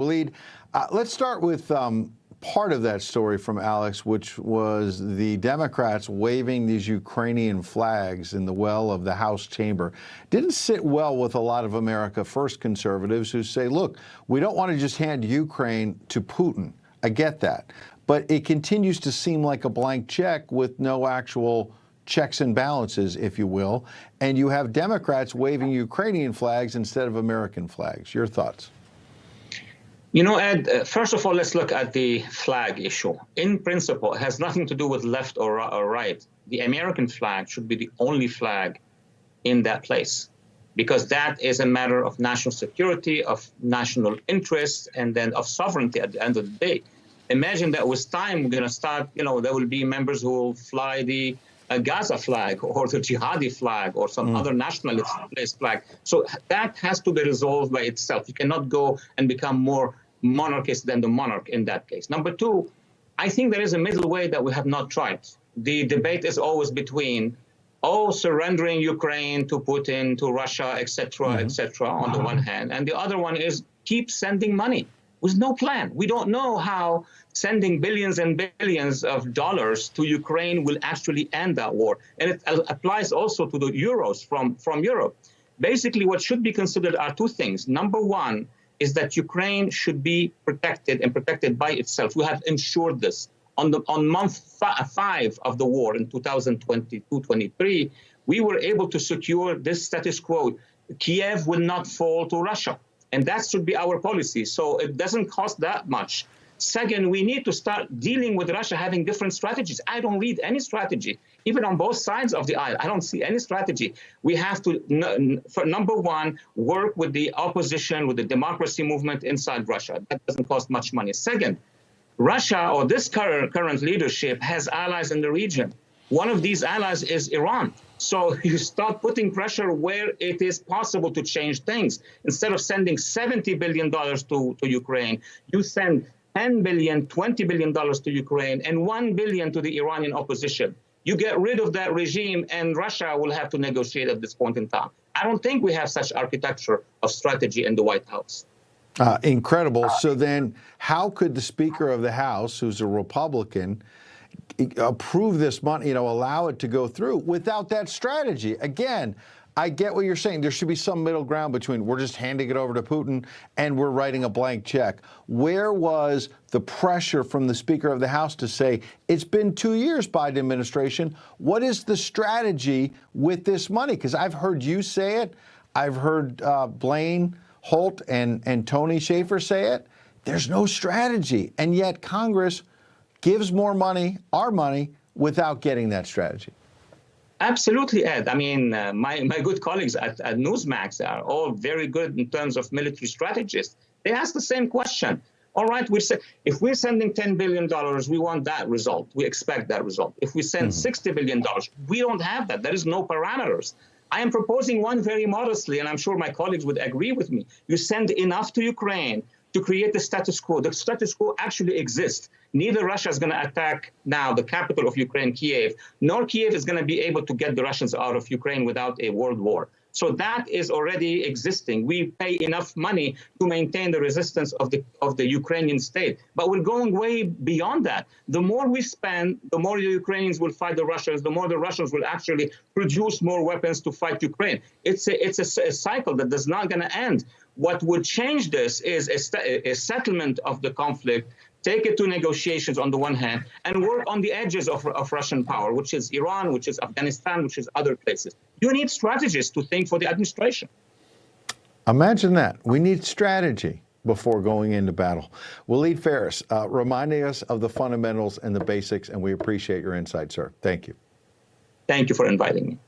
Lead. Let's start with part of that story from Alex, which was the Democrats waving these Ukrainian flags in the well of the House chamber. Didn't sit well with a lot of America First conservatives who say, look, we don't want to just hand Ukraine to Putin. I get that. But it continues to seem like a blank check with no actual checks and balances, if you will. And you have Democrats waving Ukrainian flags instead of American flags. Your thoughts? You know, Ed, first of all, let's look at the flag issue. In principle, it has nothing to do with left or right. The American flag should be the only flag in that place, because that is a matter of national security, of national interest, and then of sovereignty at the end of the day. Imagine that with time, we're going to start, there will be members who will fly the Gaza flag or the jihadi flag or some other nationalist flag. So that has to be resolved by itself. You cannot go and become more monarchist than the monarch in that case. Number two, I think there is a middle way that we have not tried. The debate is always between, surrendering Ukraine to Putin, to Russia, etc., on the one hand. And the other one is keep sending money with no plan. We don't know how sending billions and billions of dollars to Ukraine will actually end that war. And it applies also to the euros from Europe. Basically, what should be considered are two things. Number one is that Ukraine should be protected and protected by itself. We have ensured this. On month 5 of the war in 2022-23, we were able to secure this status quo. Kiev will not fall to Russia. And that should be our policy. So it doesn't cost that much. Second, we need to start dealing with Russia having different strategies. I don't read any strategy, even on both sides of the aisle. I don't see any strategy. We have to, for number one, work with the opposition, with the democracy movement inside Russia. That doesn't cost much money. Second, Russia, or this current leadership, has allies in the region. One of these allies is Iran. So you start putting pressure where it is possible to change things. Instead of sending $70 billion to Ukraine, you send $10 billion, $20 billion to Ukraine, and $1 billion to the Iranian opposition. You get rid of that regime, and Russia will have to negotiate at this point in time. I don't think we have such architecture of strategy in the White House. Incredible. So then how could the Speaker of the House, who's a Republican, approve this money, allow it to go through without that strategy? Again, I get what you're saying. There should be some middle ground between we're just handing it over to Putin and we're writing a blank check. Where was the pressure from the Speaker of the House to say, it's been 2 years, Biden administration, what is the strategy with this money? Because I've heard you say it. I've heard Blaine Holt and Tony Schaefer say it. There's no strategy. And yet Congress gives more money, our money, without getting that strategy. Absolutely, Ed. I mean, my good colleagues at Newsmax are all very good in terms of military strategists. They ask the same question. All right, if we're sending $10 billion, we want that result. We expect that result. If we send $60 billion, we don't have that. There is no parameters. I am proposing one very modestly, and I'm sure my colleagues would agree with me. You send enough to Ukraine to create the status quo. The status quo actually exists. Neither Russia is going to attack now the capital of Ukraine, Kiev, nor Kiev is going to be able to get the Russians out of Ukraine without a world war. So that is already existing. We pay enough money to maintain the resistance of the Ukrainian state. But we're going way beyond that. The more we spend, the more the Ukrainians will fight the Russians, the more the Russians will actually produce more weapons to fight Ukraine. It's a cycle that is not going to end. What would change this is a settlement of the conflict, take it to negotiations on the one hand, and work on the edges of Russian power, which is Iran, which is Afghanistan, which is other places. You need strategists to think for the administration. Imagine that. We need strategy before going into battle. Waleed Phares, reminding us of the fundamentals and the basics, and we appreciate your insight, sir. Thank you. Thank you for inviting me.